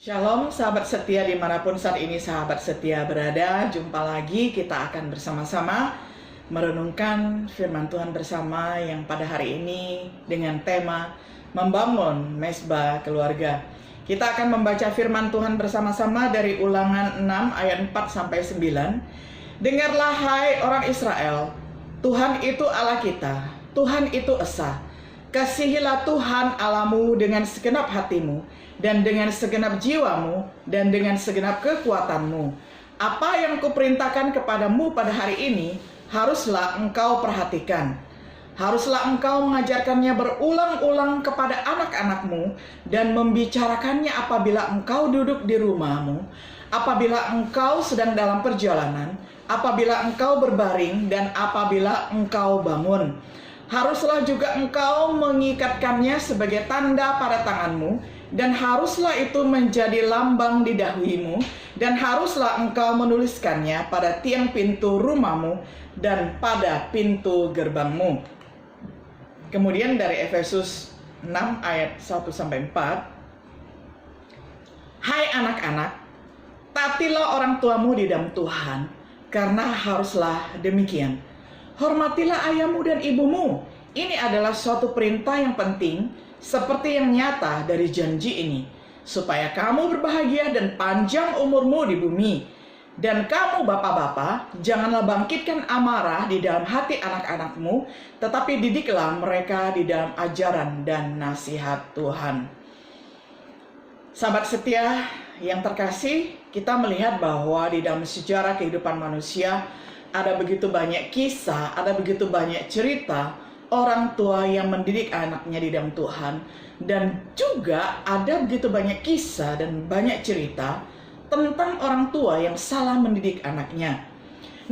Shalom sahabat setia dimanapun saat ini sahabat setia berada. Jumpa lagi, kita akan bersama-sama merenungkan firman Tuhan bersama yang pada hari ini dengan tema membangun mezbah keluarga. Kita akan membaca firman Tuhan bersama-sama dari Ulangan 6 ayat 4-9. Dengarlah hai orang Israel, Tuhan itu Allah kita, Tuhan itu esa. Kasihilah Tuhan Allahmu dengan segenap hatimu, dan dengan segenap jiwamu, dan dengan segenap kekuatanmu. Apa yang kuperintahkan kepadamu pada hari ini, haruslah engkau perhatikan. Haruslah engkau mengajarkannya berulang-ulang kepada anak-anakmu, dan membicarakannya apabila engkau duduk di rumahmu, apabila engkau sedang dalam perjalanan, apabila engkau berbaring, dan apabila engkau bangun. Haruslah juga engkau mengikatkannya sebagai tanda pada tanganmu, dan haruslah itu menjadi lambang di dahimu, dan haruslah engkau menuliskannya pada tiang pintu rumahmu dan pada pintu gerbangmu. Kemudian dari Efesus 6 ayat 1-4. Hai anak-anak, taatilah orang tuamu di dalam Tuhan, karena haruslah demikian. Hormatilah ayahmu dan ibumu. Ini adalah suatu perintah yang penting, seperti yang nyata dari janji ini, supaya kamu berbahagia dan panjang umurmu di bumi. Dan kamu bapak-bapak, janganlah bangkitkan amarah di dalam hati anak-anakmu, tetapi didiklah mereka di dalam ajaran dan nasihat Tuhan. Sahabat setia yang terkasih, kita melihat bahwa di dalam sejarah kehidupan manusia, ada begitu banyak kisah, ada begitu banyak cerita orang tua yang mendidik anaknya di dalam Tuhan. Dan juga ada begitu banyak kisah dan banyak cerita tentang orang tua yang salah mendidik anaknya.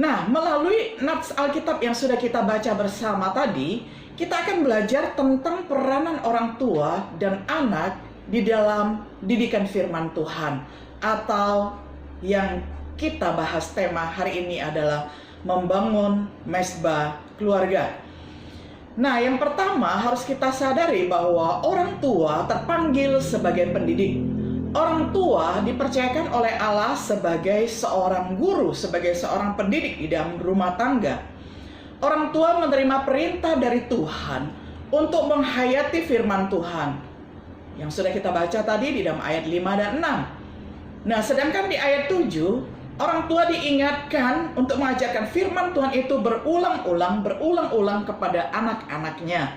Nah, melalui nats Alkitab yang sudah kita baca bersama tadi, kita akan belajar tentang peranan orang tua dan anak di dalam didikan firman Tuhan. Atau yang kita bahas tema hari ini adalah membangun mezbah keluarga. Nah, yang pertama harus kita sadari bahwa orang tua terpanggil sebagai pendidik. Orang tua dipercayakan oleh Allah sebagai seorang guru, sebagai seorang pendidik di dalam rumah tangga. Orang tua menerima perintah dari Tuhan untuk menghayati firman Tuhan yang sudah kita baca tadi di dalam ayat 5 dan 6. Nah, sedangkan di ayat 7, orang tua diingatkan untuk mengajarkan firman Tuhan itu berulang-ulang kepada anak-anaknya.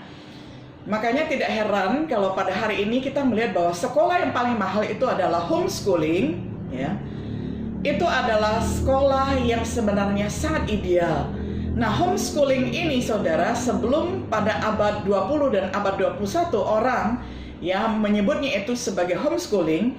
Makanya tidak heran kalau pada hari ini kita melihat bahwa sekolah yang paling mahal itu adalah homeschooling, ya. Itu adalah sekolah yang sebenarnya sangat ideal. Nah, homeschooling ini saudara, sebelum pada abad 20 dan abad 21 orang yang menyebutnya itu sebagai homeschooling,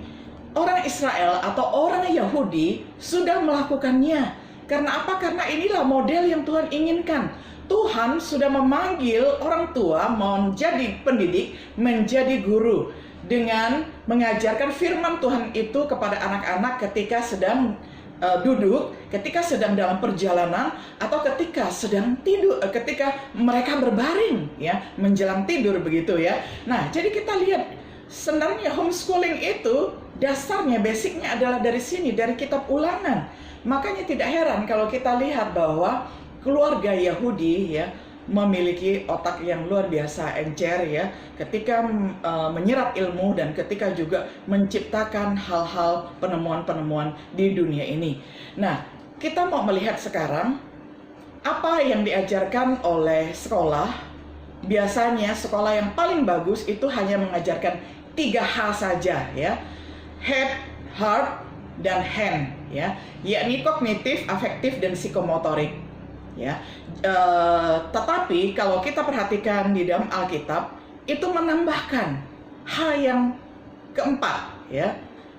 orang Israel atau orang Yahudi sudah melakukannya. Karena apa? Karena inilah model yang Tuhan inginkan. Tuhan sudah memanggil orang tua menjadi pendidik, menjadi guru, dengan mengajarkan firman Tuhan itu kepada anak-anak ketika sedang duduk, ketika sedang dalam perjalanan, atau ketika sedang tidur, ketika mereka berbaring, ya, menjelang tidur begitu ya. Nah, jadi kita lihat sebenarnya homeschooling itu dasarnya, basicnya adalah dari sini, dari kitab Ulangan. Makanya tidak heran kalau kita lihat bahwa keluarga Yahudi ya memiliki otak yang luar biasa encer ya, ketika menyerap ilmu dan ketika juga menciptakan hal-hal penemuan-penemuan di dunia ini. Nah, kita mau melihat sekarang apa yang diajarkan oleh sekolah. Biasanya sekolah yang paling bagus itu hanya mengajarkan 3 hal saja ya. Head, heart, dan hand ya, yakni kognitif, afektif, dan psikomotorik ya. Tetapi kalau kita perhatikan di dalam Alkitab itu menambahkan hal yang keempat ya,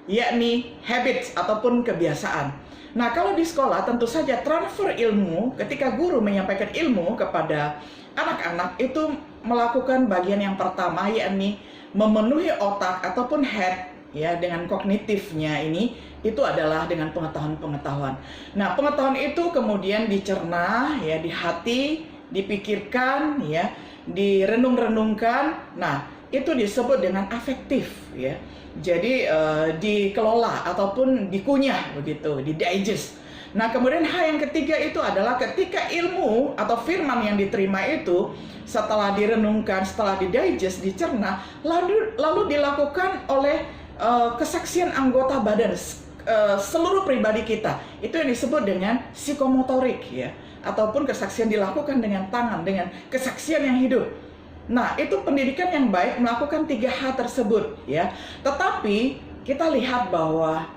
yakni habits ataupun kebiasaan. Nah, kalau di sekolah tentu saja transfer ilmu, ketika guru menyampaikan ilmu kepada anak-anak itu melakukan bagian yang pertama, yakni memenuhi otak ataupun head ya, dengan kognitifnya ini, itu adalah dengan pengetahuan-pengetahuan. Nah, pengetahuan itu kemudian dicerna ya di hati, dipikirkan ya, direnung-renungkan. Nah, itu disebut dengan afektif ya. Jadi dikelola ataupun dikunyah begitu, didigest. Nah, kemudian hal yang ketiga itu adalah ketika ilmu atau firman yang diterima itu setelah direnungkan, setelah didigest, dicerna, lalu dilakukan oleh kesaksian anggota badan seluruh pribadi kita. Itu yang disebut dengan psikomotorik ya, ataupun kesaksian dilakukan dengan tangan, dengan kesaksian yang hidup. Nah, itu pendidikan yang baik melakukan 3 hal tersebut ya. Tetapi kita lihat bahwa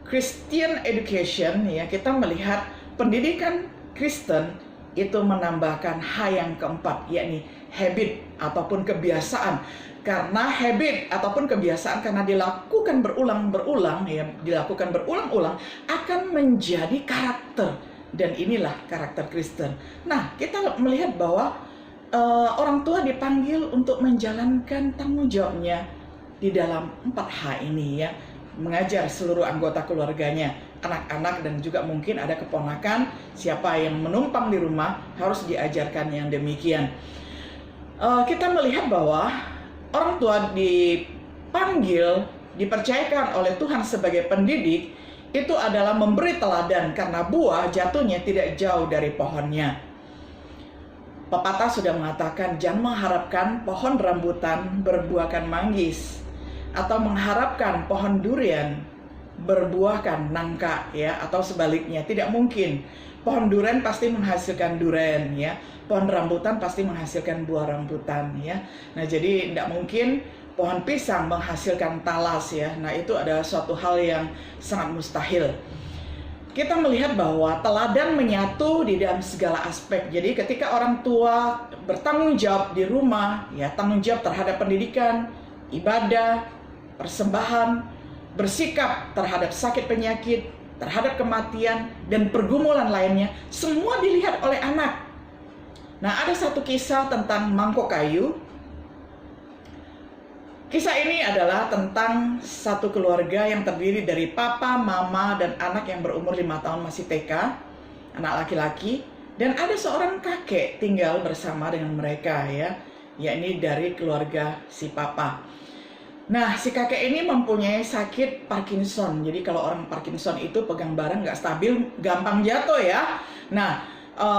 Christian education ya, kita melihat pendidikan Kristen itu menambahkan hal yang keempat, yakni habit ataupun kebiasaan. Karena habit ataupun kebiasaan karena dilakukan berulang-ulang ya, dilakukan berulang-ulang akan menjadi karakter, dan inilah karakter Kristen. Nah, kita melihat bahwa orang tua dipanggil untuk menjalankan tanggung jawabnya di dalam 4H ini ya, mengajar seluruh anggota keluarganya, anak-anak dan juga mungkin ada keponakan, siapa yang menumpang di rumah harus diajarkan yang demikian. Kita melihat bahwa orang tua dipanggil, dipercayakan oleh Tuhan sebagai pendidik, itu adalah memberi teladan karena buah jatuhnya tidak jauh dari pohonnya. Pepatah sudah mengatakan, jangan mengharapkan pohon rambutan berbuahkan manggis, atau mengharapkan pohon durian berbuahkan nangka ya, atau sebaliknya. Tidak mungkin. Pohon durian pasti menghasilkan durian ya, pohon rambutan pasti menghasilkan buah rambutan ya. Nah, jadi tidak mungkin pohon pisang menghasilkan talas ya. Nah, itu adalah suatu hal yang sangat mustahil. Kita melihat bahwa teladan menyatu di dalam segala aspek. Jadi ketika orang tua bertanggung jawab di rumah ya, tanggung jawab terhadap pendidikan, ibadah, persembahan, bersikap terhadap sakit penyakit, terhadap kematian, dan pergumulan lainnya, semua dilihat oleh anak. Nah, ada satu kisah tentang mangkok kayu. Kisah ini adalah tentang satu keluarga yang terdiri dari papa, mama, dan anak yang berumur 5 tahun masih TK, anak laki-laki, dan ada seorang kakek tinggal bersama dengan mereka ya, yakni dari keluarga si papa. Nah, si kakek ini mempunyai sakit Parkinson. Jadi kalau orang Parkinson itu pegang barang nggak stabil, gampang jatuh ya. Nah,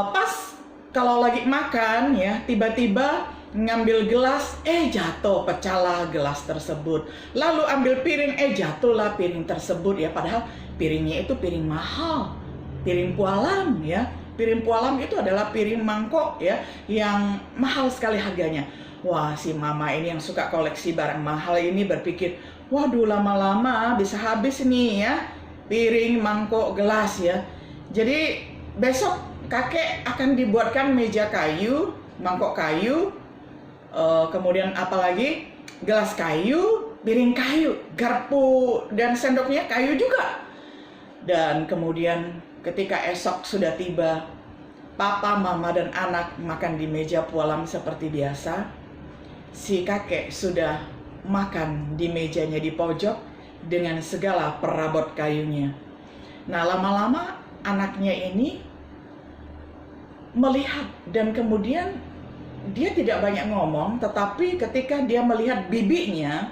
pas kalau lagi makan ya, tiba-tiba ngambil gelas, jatuh, pecahlah gelas tersebut. Lalu ambil piring, jatuhlah piring tersebut ya. Padahal piringnya itu piring mahal, piring pualam ya. Piring pualam itu adalah piring mangkok ya, yang mahal sekali harganya. Wah, si mama ini yang suka koleksi barang mahal ini berpikir, waduh, lama-lama bisa habis nih ya, piring, mangkok, gelas ya. Jadi besok kakek akan dibuatkan meja kayu, mangkok kayu, kemudian apalagi gelas kayu, piring kayu, garpu dan sendoknya kayu juga. Dan kemudian ketika esok sudah tiba, papa, mama, dan anak makan di meja pualam seperti biasa. Si kakek sudah makan di mejanya di pojok dengan segala perabot kayunya. Nah, lama-lama anaknya ini melihat dan kemudian dia tidak banyak ngomong, tetapi ketika dia melihat bibinya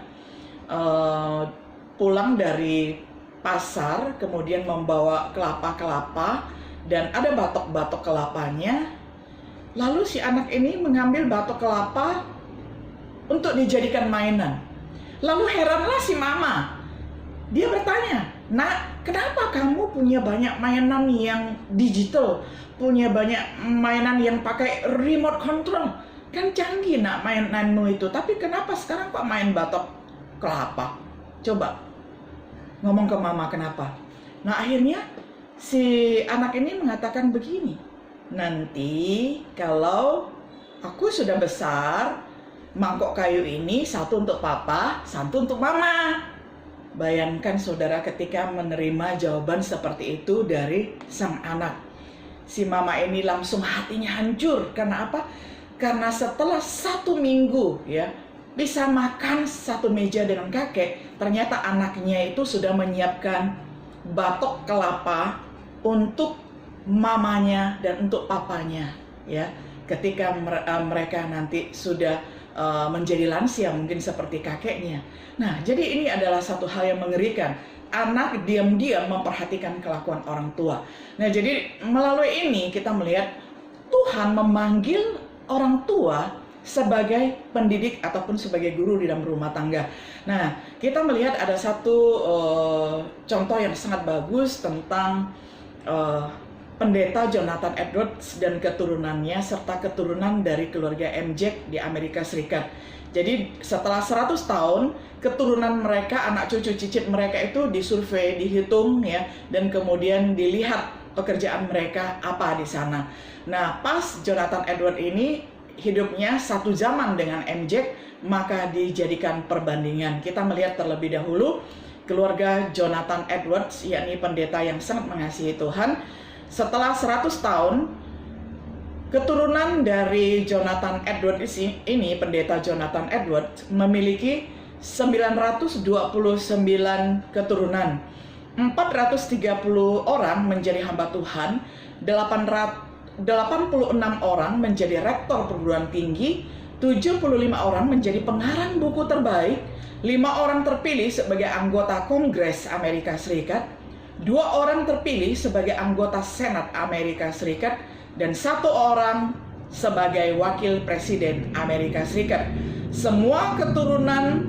pulang dari pasar, kemudian membawa kelapa-kelapa dan ada batok-batok kelapanya, lalu si anak ini mengambil batok kelapa untuk dijadikan mainan. Lalu heranlah si mama. Dia bertanya, "Nak, kenapa kamu punya banyak mainan yang digital? Punya banyak mainan yang pakai remote control? Kan canggih nak mainanmu itu. Tapi kenapa sekarang kok main batok kelapa? Coba ngomong ke mama kenapa." Nah, akhirnya si anak ini mengatakan begini, "Nanti kalau aku sudah besar, mangkok kayu ini satu untuk papa, satu untuk mama." Bayangkan saudara ketika menerima jawaban seperti itu dari sang anak. Si mama ini langsung hatinya hancur. Karena apa? Karena setelah 1 minggu ya bisa makan satu meja dengan kakek, ternyata anaknya itu sudah menyiapkan batok kelapa untuk mamanya dan untuk papanya ya. Ketika mereka nanti sudah menjadi lansia mungkin seperti kakeknya. Nah, jadi ini adalah satu hal yang mengerikan. Anak diam-diam memperhatikan kelakuan orang tua. Nah, jadi melalui ini kita melihat Tuhan memanggil orang tua sebagai pendidik ataupun sebagai guru di dalam rumah tangga. Nah, kita melihat ada satu contoh yang sangat bagus tentang pendeta Jonathan Edwards dan keturunannya serta keturunan dari keluarga M. Jack di Amerika Serikat. Jadi setelah 100 tahun keturunan mereka, anak cucu cicit mereka itu disurvei, dihitung ya, dan kemudian dilihat pekerjaan mereka apa di sana. Nah, pas Jonathan Edwards ini hidupnya satu zaman dengan M. Jack, maka dijadikan perbandingan. Kita melihat terlebih dahulu keluarga Jonathan Edwards, yakni pendeta yang sangat mengasihi Tuhan. Setelah 100 tahun, keturunan dari Jonathan Edwards ini, pendeta Jonathan Edwards, memiliki 929 keturunan. 430 orang menjadi hamba Tuhan, 86 orang menjadi rektor perguruan tinggi, 75 orang menjadi pengarang buku terbaik, 5 orang terpilih sebagai anggota Kongres Amerika Serikat, 2 orang terpilih sebagai anggota Senat Amerika Serikat, dan 1 orang sebagai wakil presiden Amerika Serikat. Semua keturunan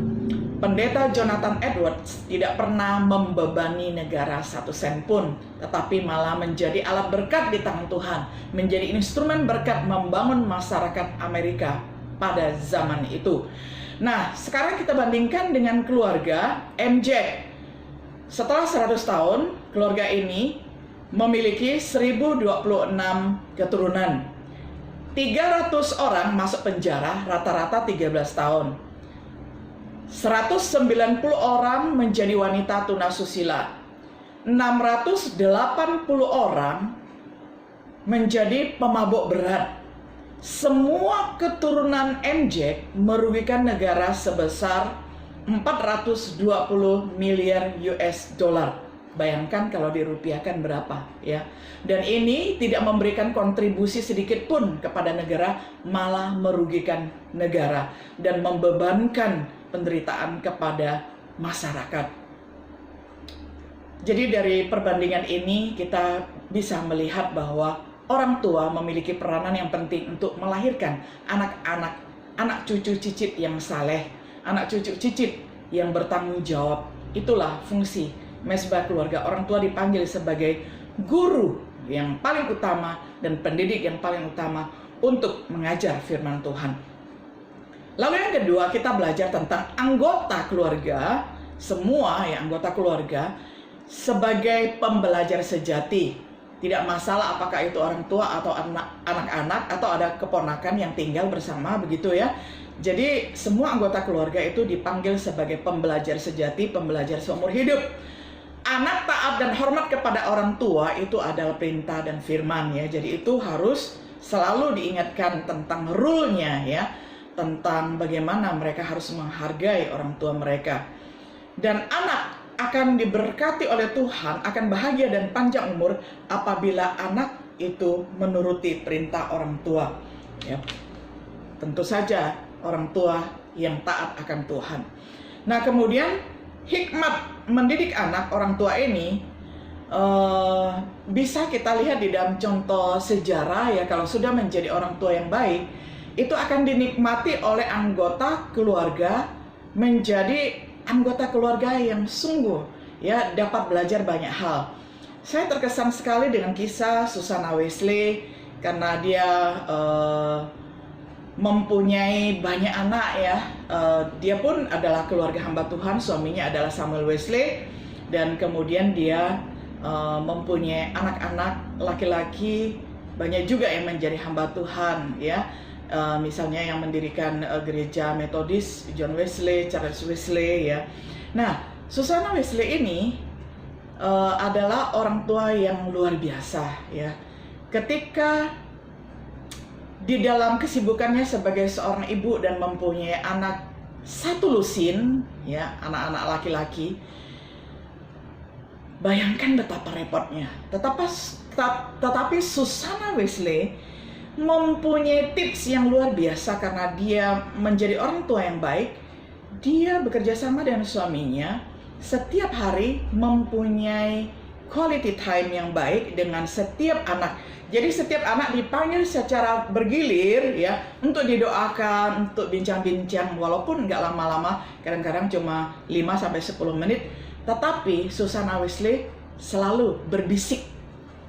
pendeta Jonathan Edwards tidak pernah membebani negara 1 sen pun, tetapi malah menjadi alat berkat di tangan Tuhan, menjadi instrumen berkat membangun masyarakat Amerika pada zaman itu. Nah, sekarang kita bandingkan dengan keluarga M. Jack. Setelah 100 tahun, keluarga ini memiliki 1026 keturunan. 300 orang masuk penjara, rata-rata 13 tahun. 190 orang menjadi wanita tunasusila. 680 orang menjadi pemabuk berat. Semua keturunan M. Jack merugikan negara sebesar 420 miliar US dollar. Bayangkan kalau dirupiahkan berapa ya. Dan ini tidak memberikan kontribusi sedikit pun kepada negara, malah merugikan negara dan membebankan penderitaan kepada masyarakat. Jadi dari perbandingan ini kita bisa melihat bahwa orang tua memiliki peranan yang penting untuk melahirkan anak-anak, anak cucu cicit yang saleh, anak cucu cicit yang bertanggung jawab. Itulah fungsi mesbah keluarga. Orang tua dipanggil sebagai guru yang paling utama dan pendidik yang paling utama untuk mengajar firman Tuhan. Lalu yang kedua, kita belajar tentang anggota keluarga, semua ya anggota keluarga sebagai pembelajar sejati. Tidak masalah apakah itu orang tua atau anak-anak atau ada keponakan yang tinggal bersama, begitu ya. Jadi semua anggota keluarga itu dipanggil sebagai pembelajar sejati, pembelajar seumur hidup. Anak taat dan hormat kepada orang tua itu adalah perintah dan firman ya. Jadi itu harus selalu diingatkan tentang rule-nya ya, tentang bagaimana mereka harus menghargai orang tua mereka. Dan anak akan diberkati oleh Tuhan, akan bahagia dan panjang umur apabila anak itu menuruti perintah orang tua ya. Tentu saja orang tua yang taat akan Tuhan. Nah, kemudian hikmat mendidik anak orang tua ini bisa kita lihat di dalam contoh sejarah ya. Kalau sudah menjadi orang tua yang baik, itu akan dinikmati oleh anggota keluarga menjadi anggota keluarga yang sungguh ya dapat belajar banyak hal. Saya terkesan sekali dengan kisah Susannah Wesley karena dia mempunyai banyak anak ya. Dia pun adalah keluarga hamba Tuhan, suaminya adalah Samuel Wesley, dan kemudian dia mempunyai anak-anak laki-laki banyak juga yang menjadi hamba Tuhan ya. Misalnya yang mendirikan gereja Metodis, John Wesley, Charles Wesley ya. Nah, Susannah Wesley ini adalah orang tua yang luar biasa ya. Ketika di dalam kesibukannya sebagai seorang ibu dan mempunyai anak satu lusin ya, anak-anak laki-laki, bayangkan betapa repotnya. Tetapi Susannah Wesley mempunyai tips yang luar biasa karena dia menjadi orang tua yang baik. Dia bekerja sama dengan suaminya, setiap hari mempunyai quality time yang baik dengan setiap anak. Jadi setiap anak dipanggil secara bergilir ya, untuk didoakan, untuk bincang-bincang, walaupun nggak lama-lama, kadang-kadang cuma 5-10 menit. Tetapi Susana Wesley selalu berbisik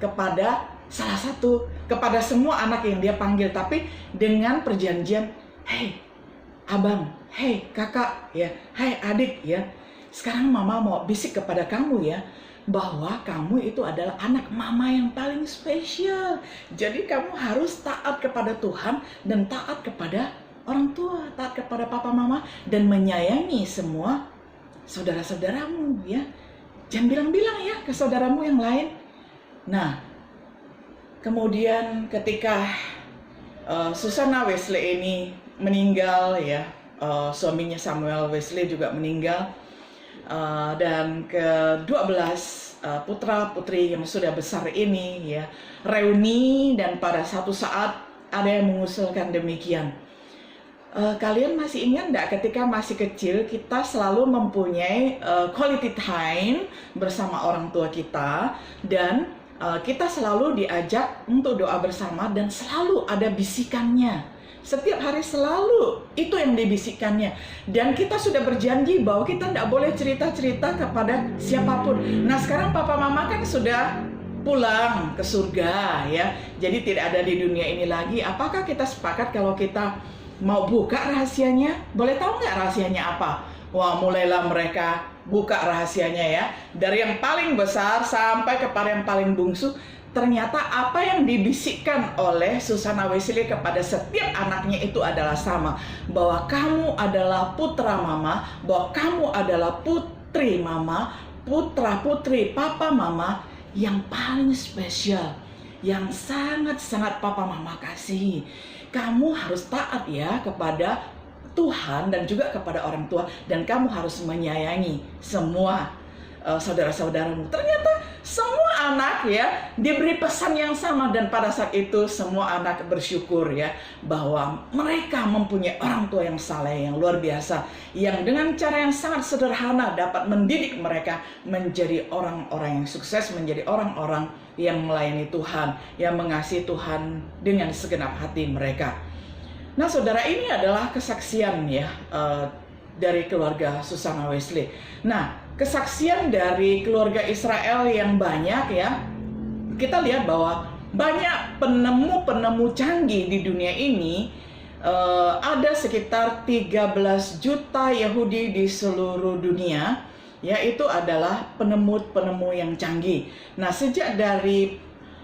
kepada kepada semua anak yang dia panggil, tapi dengan perjanjian, "Hei abang, hei kakak, ya, hei adik, ya, sekarang mama mau bisik kepada kamu ya, bahwa kamu itu adalah anak mama yang paling spesial. Jadi kamu harus taat kepada Tuhan dan taat kepada orang tua, taat kepada papa mama, dan menyayangi semua saudara-saudaramu ya. Jangan bilang-bilang ya ke saudaramu yang lain." Nah, kemudian ketika Susana Wesley ini meninggal ya, suaminya Samuel Wesley juga meninggal, dan ke-12 putra-putri yang sudah besar ini ya reuni, dan pada satu saat ada yang mengusulkan demikian. Kalian masih ingat enggak ketika masih kecil kita selalu mempunyai quality time bersama orang tua kita, dan kita selalu diajak untuk doa bersama dan selalu ada bisikannya. Setiap hari selalu itu yang dibisikkannya. Dan kita sudah berjanji bahwa kita tidak boleh cerita-cerita kepada siapapun. Nah sekarang papa mama kan sudah pulang ke surga ya. Jadi tidak ada di dunia ini lagi. Apakah kita sepakat kalau kita mau buka rahasianya? Boleh tahu nggak rahasianya apa? Wah, mulailah mereka buka rahasianya ya. Dari yang paling besar sampai kepada yang paling bungsu. Ternyata apa yang dibisikkan oleh Susana Wesley kepada setiap anaknya itu adalah sama. Bahwa kamu adalah putra mama, bahwa kamu adalah putri mama, putra putri papa mama yang paling spesial, yang sangat-sangat papa mama kasihi. Kamu harus taat ya kepada Tuhan dan juga kepada orang tua, dan kamu harus menyayangi semua saudara-saudaramu. Ternyata semua anak ya diberi pesan yang sama, dan pada saat itu semua anak bersyukur ya bahwa mereka mempunyai orang tua yang saleh, yang luar biasa, yang dengan cara yang sangat sederhana dapat mendidik mereka menjadi orang-orang yang sukses, menjadi orang-orang yang melayani Tuhan, yang mengasihi Tuhan dengan segenap hati mereka. Nah saudara, ini adalah kesaksian ya dari keluarga Susana Wesley. Nah, kesaksian dari keluarga Israel yang banyak ya, kita lihat bahwa banyak penemu-penemu canggih di dunia ini. Ada sekitar 13 juta Yahudi di seluruh dunia, yaitu adalah penemu-penemu yang canggih. Nah, sejak dari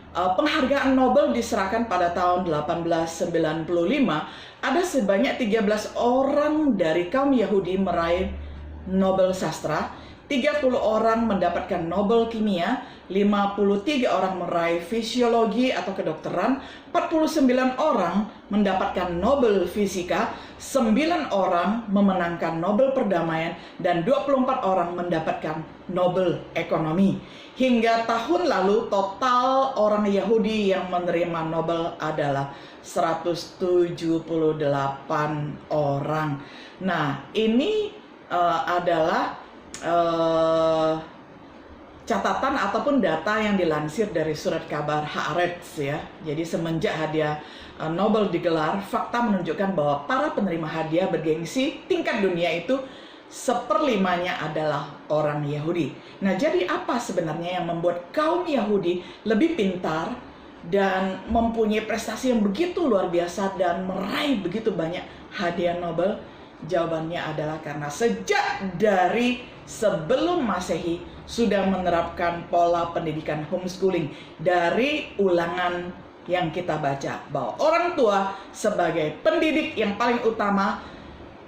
penghargaan Nobel diserahkan pada tahun 1895, ada sebanyak 13 orang dari kaum Yahudi meraih Nobel sastra, 30 orang mendapatkan Nobel kimia, 53 orang meraih fisiologi atau kedokteran, 49 orang mendapatkan Nobel fisika, 9 orang memenangkan Nobel perdamaian, dan 24 orang mendapatkan Nobel ekonomi. Hingga tahun lalu total orang Yahudi yang menerima Nobel adalah 178 orang. Nah, ini adalah catatan ataupun data yang dilansir dari surat kabar Haaretz ya. Jadi semenjak hadiah Nobel digelar, fakta menunjukkan bahwa para penerima hadiah bergengsi tingkat dunia itu 1/5-nya adalah orang Yahudi. Nah, jadi apa sebenarnya yang membuat kaum Yahudi lebih pintar dan mempunyai prestasi yang begitu luar biasa dan meraih begitu banyak hadiah Nobel? Jawabannya adalah karena sejak dari sebelum Masehi sudah menerapkan pola pendidikan homeschooling. Dari ulangan yang kita baca bahwa orang tua sebagai pendidik yang paling utama,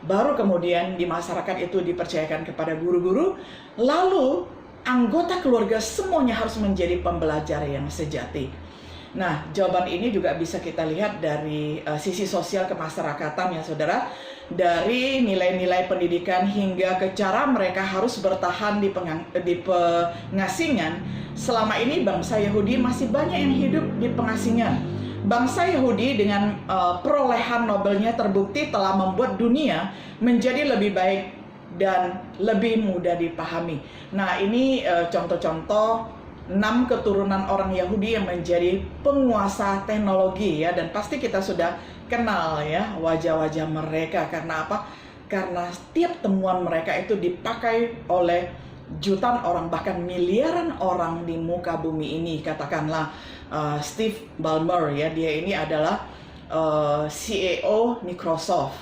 baru kemudian di masyarakat itu dipercayakan kepada guru-guru, lalu anggota keluarga semuanya harus menjadi pembelajar yang sejati. Nah, jawaban ini juga bisa kita lihat dari sisi sosial kemasyarakatan ya saudara. Dari nilai-nilai pendidikan hingga ke cara mereka harus bertahan di pengasingan. Selama ini bangsa Yahudi masih banyak yang hidup di pengasingan. Bangsa Yahudi dengan perolehan Nobelnya terbukti telah membuat dunia menjadi lebih baik dan lebih mudah dipahami. Nah, ini contoh-contoh 6 keturunan orang Yahudi yang menjadi penguasa teknologi ya, dan pasti kita sudah kenal ya wajah-wajah mereka. Karena apa? Karena setiap temuan mereka itu dipakai oleh jutaan orang, bahkan miliaran orang di muka bumi ini. Katakanlah Steve Ballmer ya, dia ini adalah CEO Microsoft.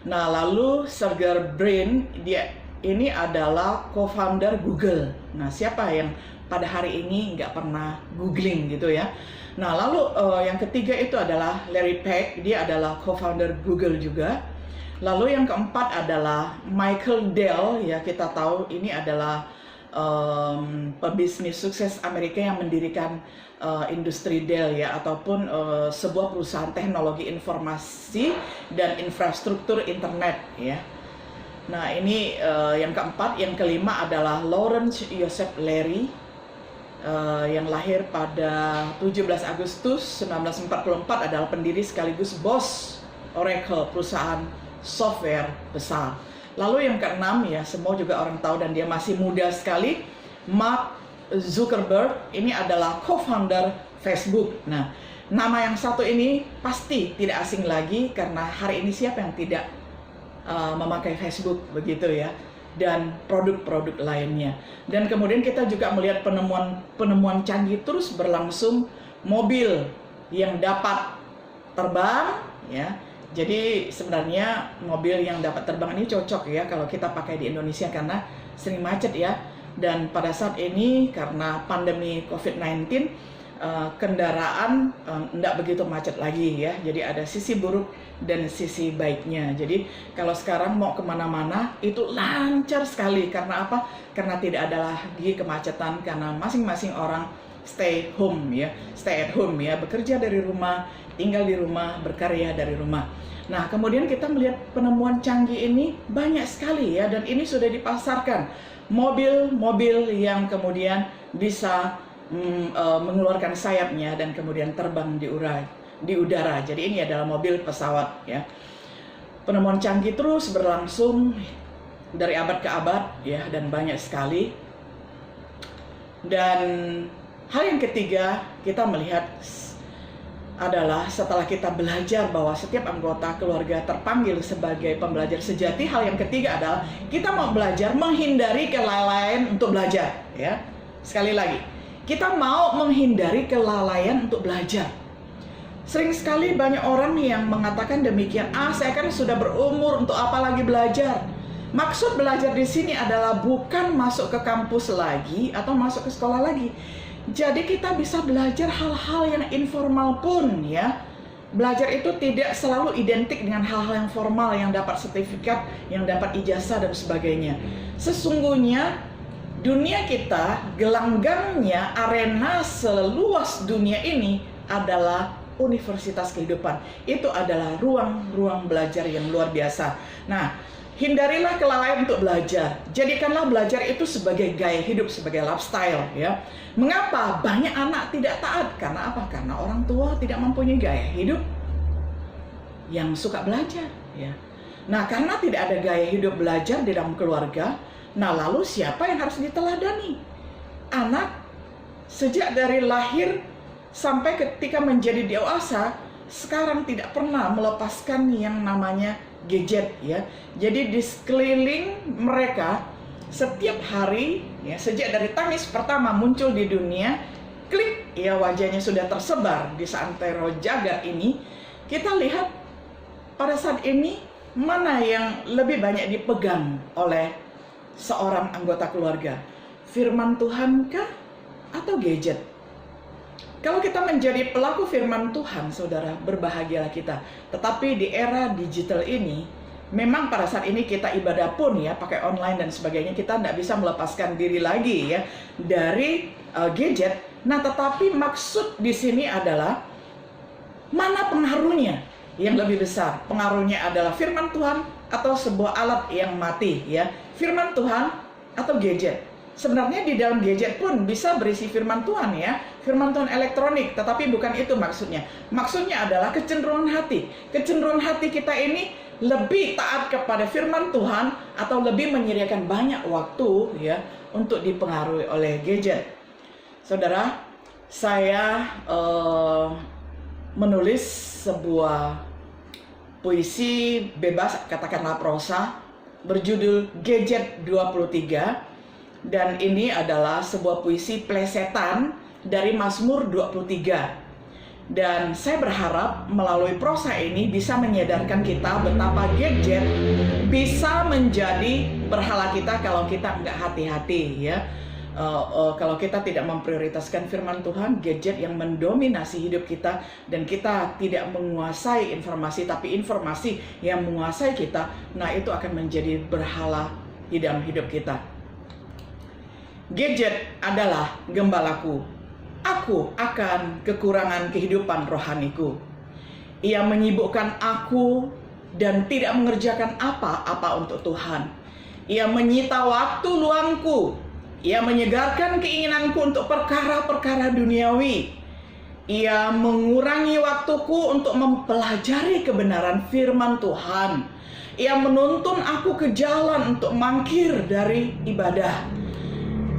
Nah, lalu Sergey Brin, dia ini adalah co-founder Google. Nah, siapa yang pada hari ini nggak pernah googling gitu ya. Nah, lalu yang ketiga itu adalah Larry Page, dia adalah co-founder Google juga. Lalu yang keempat adalah Michael Dell, ya kita tahu ini adalah pebisnis sukses Amerika yang mendirikan industri Dell ya, ataupun sebuah perusahaan teknologi informasi dan infrastruktur internet ya. Nah, ini yang keempat. Yang kelima adalah Lawrence Joseph Larry, yang lahir pada 17 Agustus 1944, adalah pendiri sekaligus bos Oracle, perusahaan software besar. Lalu yang keenam ya, semua juga orang tahu dan dia masih muda sekali, Mark Zuckerberg. Ini adalah co-founder Facebook. Nah, nama yang satu ini pasti tidak asing lagi, karena hari ini siapa yang tidak memakai Facebook begitu ya, dan produk-produk lainnya. Dan kemudian kita juga melihat penemuan canggih terus berlangsung, mobil yang dapat terbang ya. Jadi sebenarnya mobil yang dapat terbang ini cocok ya kalau kita pakai di Indonesia, karena sering macet ya. Dan pada saat ini karena pandemi COVID-19, kendaraan tidak begitu macet lagi ya. Jadi ada sisi buruk dan sisi baiknya. Jadi kalau sekarang mau kemana-mana itu lancar sekali. Karena apa? Karena tidak ada lagi kemacetan, karena masing-masing orang stay home ya, stay at home ya, bekerja dari rumah, tinggal di rumah, berkarya dari rumah. Nah, kemudian kita melihat penemuan canggih ini banyak sekali ya, dan ini sudah dipasarkan. Mobil-mobil yang kemudian bisa mengeluarkan sayapnya dan kemudian terbang di udara. Jadi ini adalah mobil pesawat ya. Penemuan canggih terus berlangsung dari abad ke abad ya, dan banyak sekali. Dan hal yang ketiga kita melihat adalah setelah kita belajar bahwa setiap anggota keluarga terpanggil sebagai pembelajar sejati, hal yang ketiga adalah kita mau belajar menghindari kelalaian untuk belajar ya. Sekali lagi, kita mau menghindari kelalaian untuk belajar. Sering sekali banyak orang yang mengatakan demikian, saya kan sudah berumur, untuk apa lagi belajar. Maksud belajar di sini adalah bukan masuk ke kampus lagi atau masuk ke sekolah lagi. Jadi kita bisa belajar hal-hal yang informal pun ya. Belajar itu tidak selalu identik dengan hal-hal yang formal, yang dapat sertifikat, yang dapat ijazah dan sebagainya. Sesungguhnya dunia kita, gelanggangnya, arena seluas dunia ini adalah universitas kehidupan. Itu adalah ruang-ruang belajar yang luar biasa. Nah, hindarilah kelalaian untuk belajar. Jadikanlah belajar itu sebagai gaya hidup, sebagai lifestyle ya. Mengapa banyak anak tidak taat? Karena apa? Karena orang tua tidak mempunyai gaya hidup yang suka belajar ya. Nah, karena tidak ada gaya hidup belajar di dalam keluarga, nah lalu siapa yang harus diteladani? Anak sejak dari lahir sampai ketika menjadi dewasa, sekarang tidak pernah melepaskan yang namanya gadget ya. Jadi di sekeliling mereka setiap hari ya, sejak dari tangis pertama muncul di dunia, klik ya, wajahnya sudah tersebar di seantero jagat ini. Kita lihat pada saat ini mana yang lebih banyak dipegang oleh seorang anggota keluarga, firman Tuhan kah atau gadget? Kalau kita menjadi pelaku firman Tuhan, saudara, berbahagialah kita. Tetapi di era digital ini, memang pada saat ini kita ibadah pun ya, pakai online dan sebagainya, kita tidak bisa melepaskan diri lagi ya dari gadget. Nah, tetapi maksud di sini adalah mana pengaruhnya yang lebih besar? Pengaruhnya adalah firman Tuhan atau sebuah alat yang mati ya? Firman Tuhan atau gadget? Sebenarnya di dalam gadget pun bisa berisi firman Tuhan ya, firman Tuhan elektronik, tetapi bukan itu maksudnya. Maksudnya adalah kecenderungan hati. Kecenderungan hati kita ini lebih taat kepada firman Tuhan atau lebih menyediakan banyak waktu ya untuk dipengaruhi oleh gadget. Saudara, saya menulis sebuah puisi bebas, katakanlah prosa, berjudul Gadget 23. Dan ini adalah sebuah puisi plesetan dari Mazmur 23. Dan saya berharap melalui prosa ini bisa menyadarkan kita betapa gadget bisa menjadi berhala kita kalau kita nggak hati-hati ya. Kalau kita tidak memprioritaskan firman Tuhan, gadget yang mendominasi hidup kita dan kita tidak menguasai informasi, tapi informasi yang menguasai kita, nah itu akan menjadi berhala di dalam hidup kita. Gadget adalah gembalaku. Aku akan kekurangan kehidupan rohaniku. Ia menyibukkan aku dan tidak mengerjakan apa-apa untuk Tuhan. Ia menyita waktu luangku. Ia menyegarkan keinginanku untuk perkara-perkara duniawi. Ia mengurangi waktuku untuk mempelajari kebenaran firman Tuhan. Ia menuntun aku ke jalan untuk mangkir dari ibadah.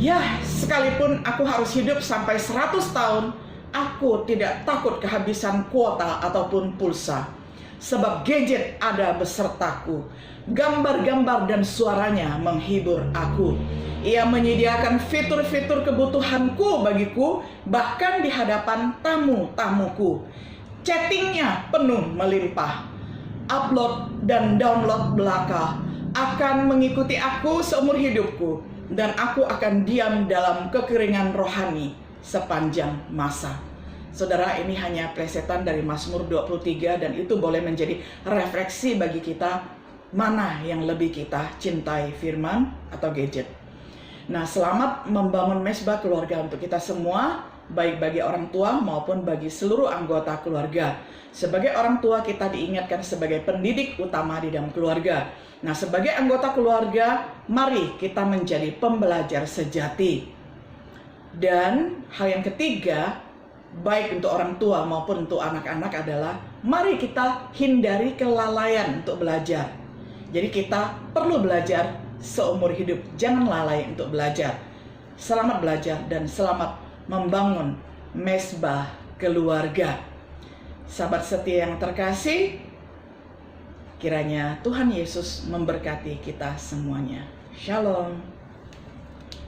Ya, sekalipun aku harus hidup sampai 100 tahun, aku tidak takut kehabisan kuota ataupun pulsa. Sebab gadget ada besertaku. Gambar-gambar dan suaranya menghibur aku. Ia menyediakan fitur-fitur kebutuhanku bagiku, bahkan di hadapan tamu-tamuku. Chattingnya penuh melimpah. Upload dan download belaka akan mengikuti aku seumur hidupku. Dan aku akan diam dalam kekeringan rohani sepanjang masa. Saudara, ini hanya plesetan dari Mazmur 23 dan itu boleh menjadi refleksi bagi kita mana yang lebih kita cintai, firman atau gadget. Nah, selamat membangun mesbah keluarga untuk kita semua, baik bagi orang tua maupun bagi seluruh anggota keluarga. Sebagai orang tua kita diingatkan sebagai pendidik utama di dalam keluarga. Nah, sebagai anggota keluarga, mari kita menjadi pembelajar sejati. Dan hal yang ketiga, baik untuk orang tua maupun untuk anak-anak adalah mari kita hindari kelalaian untuk belajar. Jadi kita perlu belajar seumur hidup, jangan lalai untuk belajar. Selamat belajar dan selamat membangun mesbah keluarga. Sahabat setia yang terkasih, kiranya Tuhan Yesus memberkati kita semuanya. Shalom.